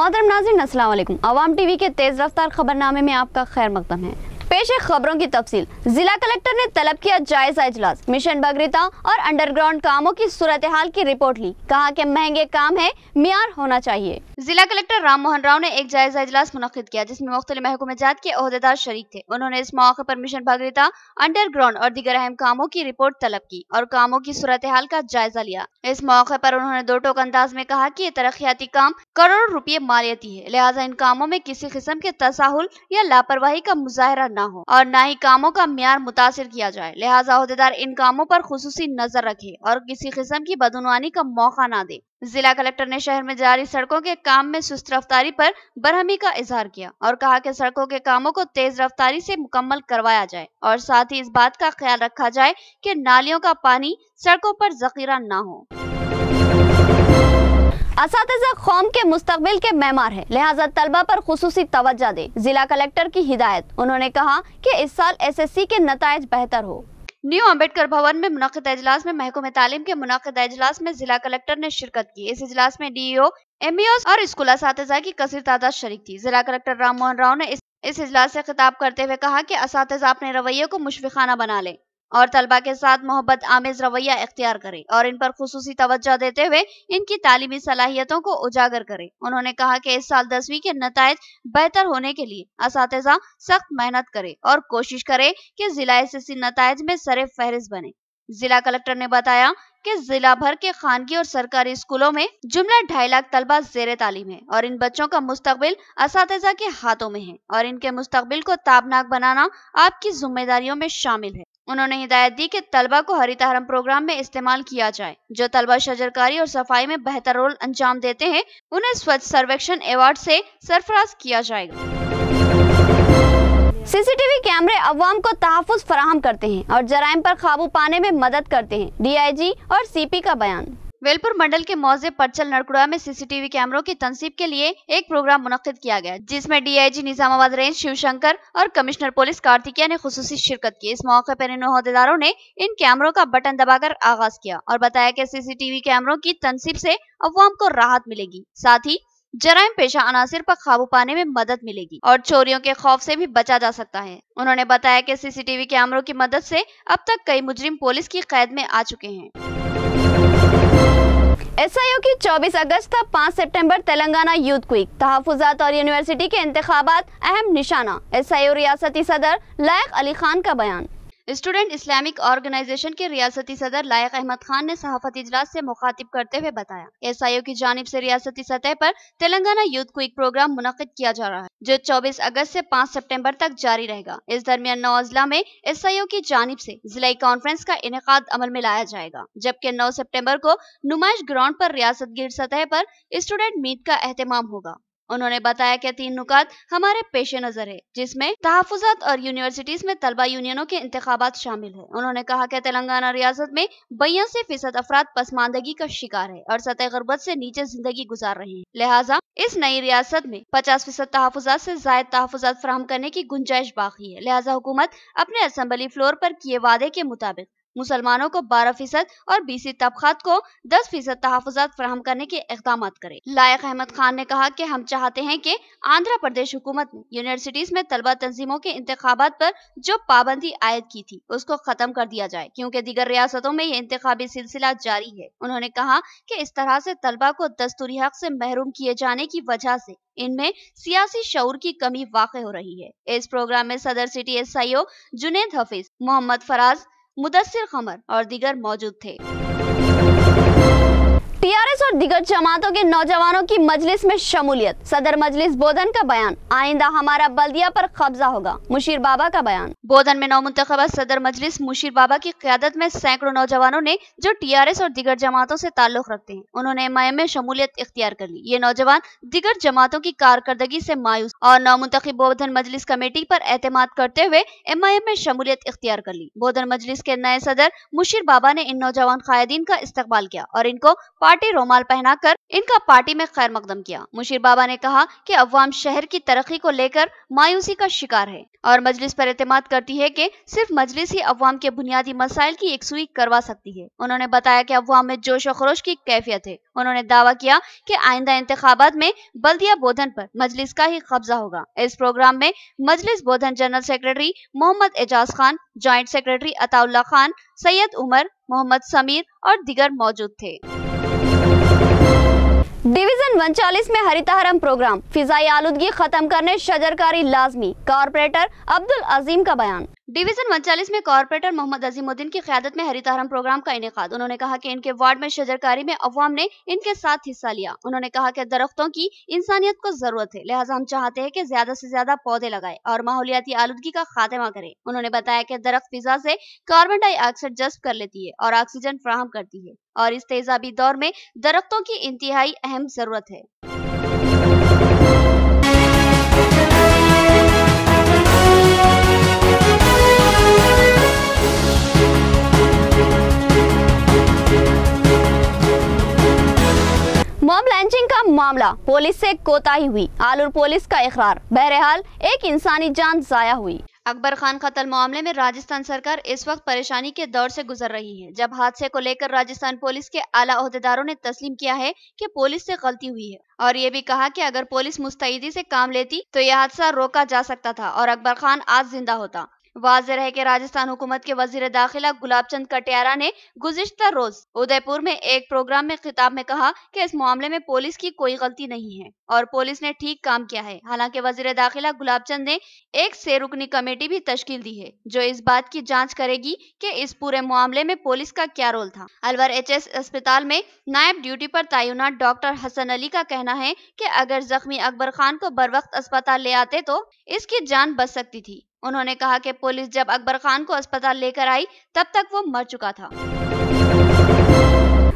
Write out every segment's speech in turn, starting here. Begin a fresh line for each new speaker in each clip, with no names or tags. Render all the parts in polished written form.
मोहतरम नाज़रीन, अस्सलाम वालेकुम। अवाम टीवी के तेज रफ्तार खबरनामे में आपका खैर मकदम है। पेश है खबरों की तफसील। जिला कलेक्टर ने तलब किया जायजा इजलास, मिशन भगीरथ और अंडरग्राउंड कामों की सूरत हाल की रिपोर्ट ली। कहा कि महंगे काम है, मियार होना चाहिए। जिला कलेक्टर राम मोहन राव ने एक जायजा इजलास मुनक्किद किया, जिसमें मुख्तलिफ महकूमजात के ओहदेदार शरीक थे। उन्होंने इस मौके पर मिशन भगीरथ, अंडरग्राउंड और दीगर अहम कामों की रिपोर्ट तलब की और कामों की सूरत हाल का जायजा लिया। इस मौके पर उन्होंने दो टोक अंदाज में कहा कि ये तरक्याती काम करोड़ रुपये मालियती है, लिहाजा इन कामों में किसी किस्म के तसाहुल या लापरवाही का मुजाहरा न हो और न ही कामों का मियार मुतासिर किया जाए। लिहाजा अहदेदार इन कामों पर खुसूसी नजर रखे और किसी किस्म की बदउनवानी का मौका न दे। जिला कलेक्टर ने शहर में जारी सड़कों के काम में सुस्त रफ्तारी पर बरहमी का इजहार किया और कहा कि सड़कों के कामों को तेज रफ्तारी से मुकम्मल करवाया जाए और साथ ही इस बात का ख्याल रखा जाए कि नालियों का पानी सड़कों पर जखीरा न हो। असातिज़ा कौम के मुस्तकबिल के मेमार है, लिहाजा तलबा पर खुसूसी तवज्जो दे। जिला कलेक्टर की हिदायत। उन्होंने कहा कि इस साल SSC के नताइज बेहतर हो। न्यू अम्बेडकर भवन में मुनक्किद इजलास में महकूम तालीम के मुनक्किद इजलास में जिला कलेक्टर ने शिरकत की। इस इजलास में DEO, MEOs और स्कूल असातिज़ा की कसीर तादाद शरीक थी। जिला कलेक्टर राम मोहन राव ने इस इजलास से खिताब करते हुए कहा कि असातिज़ा अपने रवैये को मुशफ़िक़ाना बना ले और तलबा के साथ मोहब्बत आमेज रवैया इख्तियार करे और इन पर खुसूसी तवज्जो देते हुए इनकी तालीमी सलाहियतों को उजागर करे। उन्होंने कहा कि इस साल 10वीं के नताइज बेहतर होने के लिए असातिज़ा सख्त मेहनत करे और कोशिश करे कि जिला SSC नताइज में सरे फहरिस्त बने। जिला कलेक्टर ने बताया कि जिला भर के खानगी और सरकारी स्कूलों में जुमला 2.5 लाख तलबा ज़ेरे तालीम है और इन बच्चों का मुस्तकबिल असातिज़ा के हाथों में है और इनके मुस्तकबिल को ताबनाक बनाना आपकी जिम्मेदारियों में शामिल है। उन्होंने हिदायत दी कि तलबा को हरित हरम प्रोग्राम में इस्तेमाल किया जाए। जो तलबा शजरकारी और सफाई में बेहतर रोल अंजाम देते हैं उन्हें स्वच्छ सर्वेक्षण अवार्ड से सरफराज किया जाएगा। CCTV कैमरे अवाम को तहफ़्फ़ुज़ फराहम करते हैं और जराइम पर काबू पाने में मदद करते हैं। DIG और CP का बयान। वेलपुर मंडल के मौजे परचल नरकुड़ा में CCTV कैमरों की तनसीब के लिए एक प्रोग्राम मुनक्किद किया गया, जिसमें DIG निजामाबाद रेंज शिवशंकर और कमिश्नर पुलिस कार्तिकेय ने खुसूसी शिरकत की। इस मौके पर इन ओहदेदारों ने इन कैमरों का बटन दबाकर आगाज किया और बताया कि CCTV कैमरों की तनसीब से अवाम को राहत मिलेगी, साथ ही जराइम पेशा अनासिर पर काबू पाने में मदद मिलेगी और चोरियों के खौफ से भी बचा जा सकता है। उन्होंने बताया कि CCTV कैमरों की मदद से अब तक कई मुजरिम पुलिस की कैद में आ चुके हैं। SIO की 24 अगस्त था 5 सितंबर तेलंगाना यूथ क्विक, तहफ़्फ़ुज़ात और यूनिवर्सिटी के इंतखाबात अहम निशाना। SIO रियासती सदर लायक अली खान का बयान। स्टूडेंट इस्लामिक ऑर्गेनाइजेशन के रियासती सदर लायक अहमद खान ने सहाफती इजलास से मुखातिब करते हुए बताया, SIO की जानिब से रियासती सतह पर तेलंगाना यूथ क्विक प्रोग्राम मुनक्किद किया जा रहा है, जो 24 अगस्त से 5 सितंबर तक जारी रहेगा। इस दरमियान 9 अजला में SIO की जानिब से जिलाई कॉन्फ्रेंस का इनेकाद अमल में लाया जाएगा, जबकि 9 सितंबर को नुमाइश ग्राउंड पर रियासत गिर सतह पर स्टूडेंट मीट का एहतमाम होगा। उन्होंने बताया कि 3 नुकात हमारे पेश नजर है, जिसमें तहफ़्फ़ुज़ात और यूनिवर्सिटीज में तलबा यूनियनों के इंतखाबात शामिल है। उन्होंने कहा कि तेलंगाना रियासत में 82% अफराद पसमानदगी का शिकार है और सतह गुर्बत से नीचे जिंदगी गुजार रहे हैं, लिहाजा इस नई रियासत में 50% तहफ़्फ़ुज़ात से ज़ायद तहफ़्फ़ुज़ात फराहम करने की गुंजाइश बाकी है। लिहाजा हुकूमत अपने असेंबली फ्लोर पर किए वादे के मुताबिक मुसलमानों को 12% और BC तबकात को 10% तहफ़्फ़ुज़ात फराहम करने के इक़दाम करे। लायक अहमद खान ने कहा कि हम चाहते हैं कि आंध्र प्रदेश हुकूमत ने यूनिवर्सिटीज में तलबा तंजीमों के इंतखाबात पर जो पाबंदी आयद की थी उसको खत्म कर दिया जाए, क्योंकि दीगर रियासतों में ये इंतखाबी सिलसिला जारी है। उन्होंने कहा कि इस तरह से तलबा को दस्तूरी हक से महरूम किए जाने की वजह से इनमें सियासी शऊर की कमी वाक़ई हो रही है। इस प्रोग्राम में सदर सिटी SIO जुनेद हफीज, मोहम्मद फराज, मुदस्सिर खमर और दीगर मौजूद थे। TRS और दीगर जमातों के नौजवानों की मजलिस में शमूलियत। सदर मजलिस बोधन का बयान। आइंदा हमारा बल्दिया पर कब्जा होगा। मुशीर बाबा का बयान। बोधन में नौमुंतखबा सदर मजलिस मुशीर बाबा की क़यादत में सैकड़ों नौजवानों ने जो TRS और दीगर जमातों से ताल्लुक रखते हैं, उन्होंने MIM में शमूलियत इख्तियार कर ली। ये नौजवान दीगर जमातों की कारकर्दगी से मायूस और नौमुंतखब बोधन मजलिस कमेटी पर एतमाद करते हुए MIM में शमूलियत इख्तियार कर ली। बोधन मजलिस के नए सदर मुशीर बाबा ने इन नौजवान कायदीन का इस्तकबाल किया और इनको पार्टी पार्टी रोमाल पहनाकर इनका पार्टी में खैर मकदम किया। मुशीर बाबा ने कहा कि अवाम शहर की तरक्की को लेकर मायूसी का शिकार है और मजलिस पर एतमाद करती है कि सिर्फ मजलिस ही अवाम के बुनियादी मसाइल की यकसुई करवा सकती है। उन्होंने बताया कि अवाम में जोश और खरोश की कैफियत है। उन्होंने दावा किया कि आइंदा इंतखाबात में बल्दिया बोधन पर मजलिस का ही कब्जा होगा। इस प्रोग्राम में Majlis Bodhan general secretary Mohammed Ejaz Khan, joint secretary Ataullah Khan, Syed Umar, Mohammed Sameer और दीगर मौजूद थे। डिवीजन 39 में हरितहरम प्रोग्राम, फिजाई आलूदगी खत्म करने शजरकारी लाजमी, कॉर्पोरेटर अब्दुल अजीम का बयान। डिवीजन 39 में कॉर्पोरेटर मोहम्मद अजीमुद्दीन की क़यादत में हरितहरम प्रोग्राम का इनेकाद। उन्होंने कहा कि इनके वार्ड में शजरकारी में अवाम ने इनके साथ हिस्सा लिया। उन्होंने कहा कि दरख्तों की इंसानियत को जरूरत है, लिहाजा हम चाहते हैं कि ज्यादा से ज्यादा पौधे लगाएं और माहौलियाती आलूदगी का खात्मा करें। उन्होंने बताया कि दरख्त फिजा से कार्बन डाइऑक्साइड जज्ब कर लेती है और ऑक्सीजन फराहम करती है और इस तेजाबी दौर में दरख्तों की इंतहाई अहम जरूरत है। मॉब लैंचिंग का मामला, पुलिस से कोताही हुई, आलूर पुलिस का इकरार। बहरहाल एक इंसानी जान जाया हुई। अकबर खान कत्ल मामले में राजस्थान सरकार इस वक्त परेशानी के दौर से गुजर रही है, जब हादसे को लेकर राजस्थान पुलिस के आला ओहदेदारों ने तस्लीम किया है कि पुलिस से गलती हुई है और ये भी कहा कि अगर पुलिस मुस्तैदी से काम लेती तो यह हादसा रोका जा सकता था और अकबर खान आज जिंदा होता। वाज़ेह है कि राजस्थान हुकूमत के वजीर दाखिला गुलाब चंद कटियारा ने गुज़िश्ता रोज उदयपुर में एक प्रोग्राम में खिताब में कहा कि इस मामले में पुलिस की कोई गलती नहीं है और पुलिस ने ठीक काम किया है। हालांकि वजीर दाखिला गुलाब चंद ने एक 6 रुकनी कमेटी भी तश्कील दी है जो इस बात की जांच करेगी कि इस पूरे मामले में पुलिस का क्या रोल था। अलवर एचएस अस्पताल में नायब ड्यूटी पर तैनात डॉक्टर हसन अली का कहना है कि अगर जख्मी अकबर खान को बर वक्त अस्पताल ले आते तो इसकी जान बच सकती थी। उन्होंने कहा कि पुलिस जब अकबर खान को अस्पताल लेकर आई तब तक वो मर चुका था।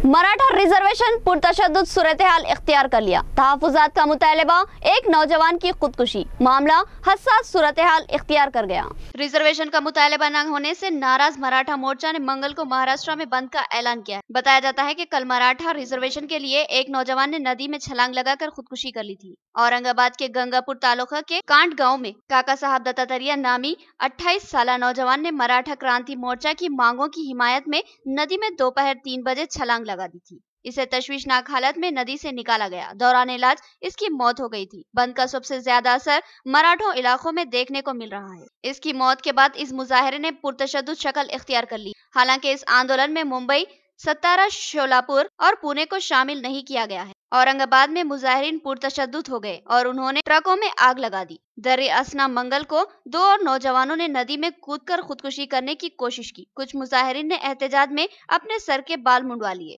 मराठा रिजर्वेशन पुरतशद्दुद सूरत-ए-हाल इख्तियार कर लिया, तहफ़्फ़ुज़ात का मुतालबा, एक नौजवान की खुदकुशी, मामला हसास सूरत-ए-हाल इख्तियार कर गया। रिजर्वेशन का मुतालबा न होने से नाराज मराठा मोर्चा ने मंगल को महाराष्ट्र में बंद का ऐलान किया है। बताया जाता है कि कल मराठा रिजर्वेशन के लिए एक नौजवान ने नदी में छलांग लगाकर खुदकुशी कर ली थी। औरंगाबाद के गंगापुर तालुका के कांट गाँव में काका साहब दत्तात्रेय नामी 28 साला नौजवान ने मराठा क्रांति मोर्चा की मांगों की हिमायत में नदी में दोपहर 3 बजे छलांग लगा दी थी। इसे तशवीशनाक हालत में नदी से निकाला गया। दौरान इलाज इसकी मौत हो गई थी। बंद का सबसे ज्यादा असर मराठों इलाकों में देखने को मिल रहा है। इसकी मौत के बाद इस मुजाहरे ने पुरतशद्दुद शक्ल इख्तियार कर ली। हालांकि इस आंदोलन में मुंबई, सतारा, शोलापुर और पुणे को शामिल नहीं किया गया है। औरंगाबाद में मुजाहिरीन पुरतशद्दुद हो गए और उन्होंने ट्रकों में आग लगा दी। दर असना मंगल को 2 और नौजवानों ने नदी में कूदकर खुदकुशी करने की कोशिश की। कुछ मुजाहिरीन ने एहतजाज में अपने सर के बाल मुंडवा लिए।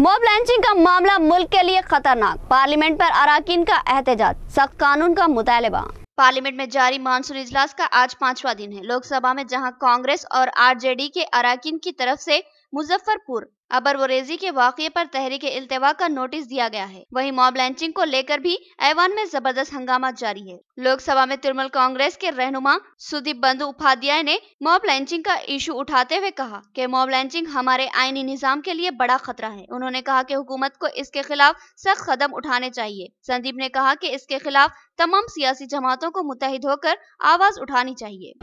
मॉब लैंचिंग का मामला मुल्क के लिए खतरनाक, पार्लियामेंट पर अराकीन का एहतजाज, सख्त कानून का मुतालबा। पार्लियामेंट में जारी मानसून इजलास का आज 5वां दिन है। लोकसभा में जहां कांग्रेस और आरजेडी के अराकीन की तरफ से मुजफ्फरपुर अबरवरेजी के वाक़ये पर तहरीक इल्तिवा का नोटिस दिया गया है, वहीं मॉब लैंचिंग को लेकर भी ऐवान में जबरदस्त हंगामा जारी है। लोकसभा में तृणमूल कांग्रेस के रहनुमा सुदीप बंदोपाध्याय ने मॉब लैंचिंग का इशू उठाते हुए कहा कि मॉब लैंचिंग हमारे आईनी निजाम के लिए बड़ा खतरा है। उन्होंने कहा कि हुकूमत को इसके खिलाफ सख्त कदम उठाने चाहिए। संदीप ने कहा कि इसके खिलाफ तमाम सियासी जमातों को मुत्तहिद होकर आवाज उठानी चाहिए।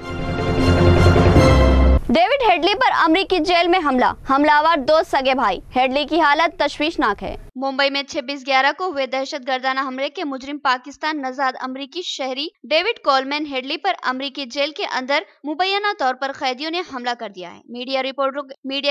डेविड हेडली पर अमेरिकी जेल में हमला, हमलावर 2 सगे भाई, हेडली की हालत तशवीशनाक है। मुंबई में 26/11 को हुए दहशतगर्दाना हमले के मुजरिम पाकिस्तान नजाद अमरीकी शहरी डेविड कोलमैन हेडली पर अमरीकी जेल के अंदर मुबैना तौर पर कैदियों ने हमला कर दिया है। मीडिया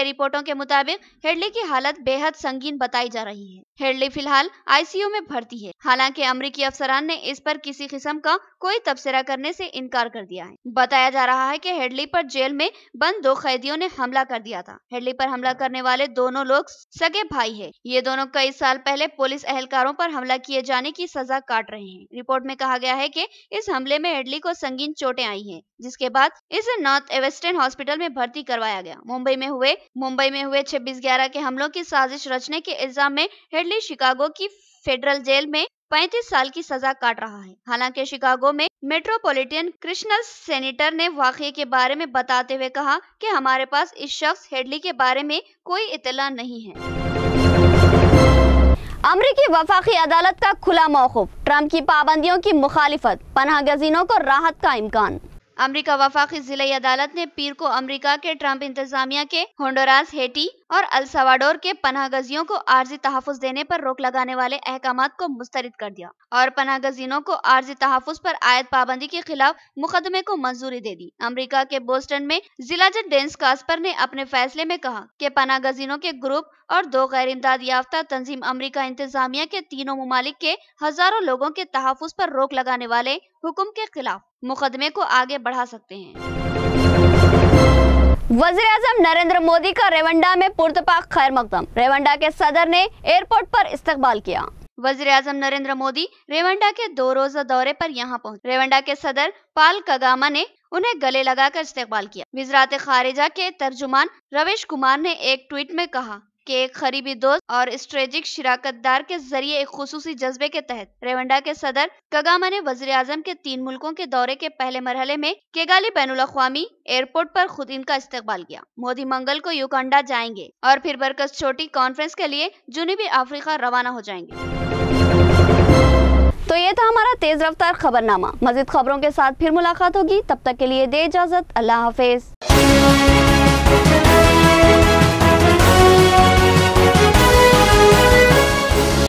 रिपोर्टों के मुताबिक हेडली की हालत बेहद संगीन बताई जा रही है। हेडली फिलहाल आईसीयू में भर्ती है। हालांकि अमरीकी अफसरान ने इस पर किसी किस्म का कोई तबसरा करने से इनकार कर दिया है। बताया जा रहा है कि हेडली पर जेल में बंद 2 कैदियों ने हमला कर दिया था। हेडली पर हमला करने वाले दोनों लोग सगे भाई है। ये दोनों कई साल पहले पुलिस एहलकारों पर हमला किए जाने की सजा काट रहे हैं। रिपोर्ट में कहा गया है कि इस हमले में हेडली को संगीन चोटें आई हैं, जिसके बाद इसे नॉर्थ वेस्टर्न हॉस्पिटल में भर्ती करवाया गया। मुंबई में हुए 26/11 के हमलों की साजिश रचने के इल्जाम में हेडली शिकागो की फेडरल जेल में 35 साल की सजा काट रहा है। हालांकि शिकागो में मेट्रोपॉलिटन क्रिमिनल सेनेटर ने वाकये के बारे में बताते हुए कहा कि हमारे पास इस शख्स हेडली के बारे में कोई इत्तला नहीं है। अमरीकी वफाकी अदालत का खुला मौकूफ, ट्रंप की पाबंदियों की मुखालिफत, पनाह गजीनों को राहत का इम्कान। अमरीका वफाकी जिला अदालत ने पीर को अमरीका के ट्रंप इंतजामिया के होंडुरास, हेटी और अल सल्वाडोर के पनाह गजीनों को आर्जी तहफ़्फ़ुज़ देने पर रोक लगाने वाले अहकामात को मुस्तरद कर दिया और पनाह गजीनों को आर्जी तहफ़्फ़ुज़ पर आयद पाबंदी के खिलाफ मुकदमे को मंजूरी दे दी। अमरीका के बोस्टन में जिला जज डेनिस कास्पर ने अपने फैसले में कहा कि पनाह गजीनों के ग्रुप और 2 गैर इमदाद याफ्ता तंजीम अमरीका इंतजामिया के तीनों ममालिक के हजारों लोगों के तहफ़्फ़ुज़ पर रोक लगाने वाले हुक्म के खिलाफ मुकदमे को आगे बढ़ा सकते हैं। वज़ीर-ए-आज़म नरेंद्र मोदी का रेवंडा में पुरतपाक खैर मकदम, रेवंडा के सदर ने एयरपोर्ट पर इस्तकबाल किया। वज़ीर-ए-आज़म नरेंद्र मोदी रेवंडा के 2 रोज़ा दौरे पर यहाँ पहुंचे। रेवंडा के सदर पाल कगामा ने उन्हें गले लगाकर इस्तकबाल किया। वज़ारत खारिजा के तर्जुमान रवीश कुमार ने एक ट्वीट में कहा कि एक करीबी दोस्त और स्ट्रेटेजिक शिराकतदार के जरिए एक खुसूसी जज्बे के तहत रेवंडा के सदर कगामा ने वज़ीर-ए-आज़म के 3 मुल्कों के दौरे के पहले मरहले में किगाली बैनुल-अक़वामी एयरपोर्ट पर खुद इनका इस्तकबाल किया। मोदी मंगल को युगांडा जाएंगे और फिर बरकस छोटी कॉन्फ्रेंस के लिए जुनूबी अफ्रीका रवाना हो जाएंगे। तो ये था हमारा तेज रफ्तार खबरनामा। मज़ीद खबरों के साथ फिर मुलाकात होगी, तब तक के लिए दे इजाजत। अल्लाह हाफिज।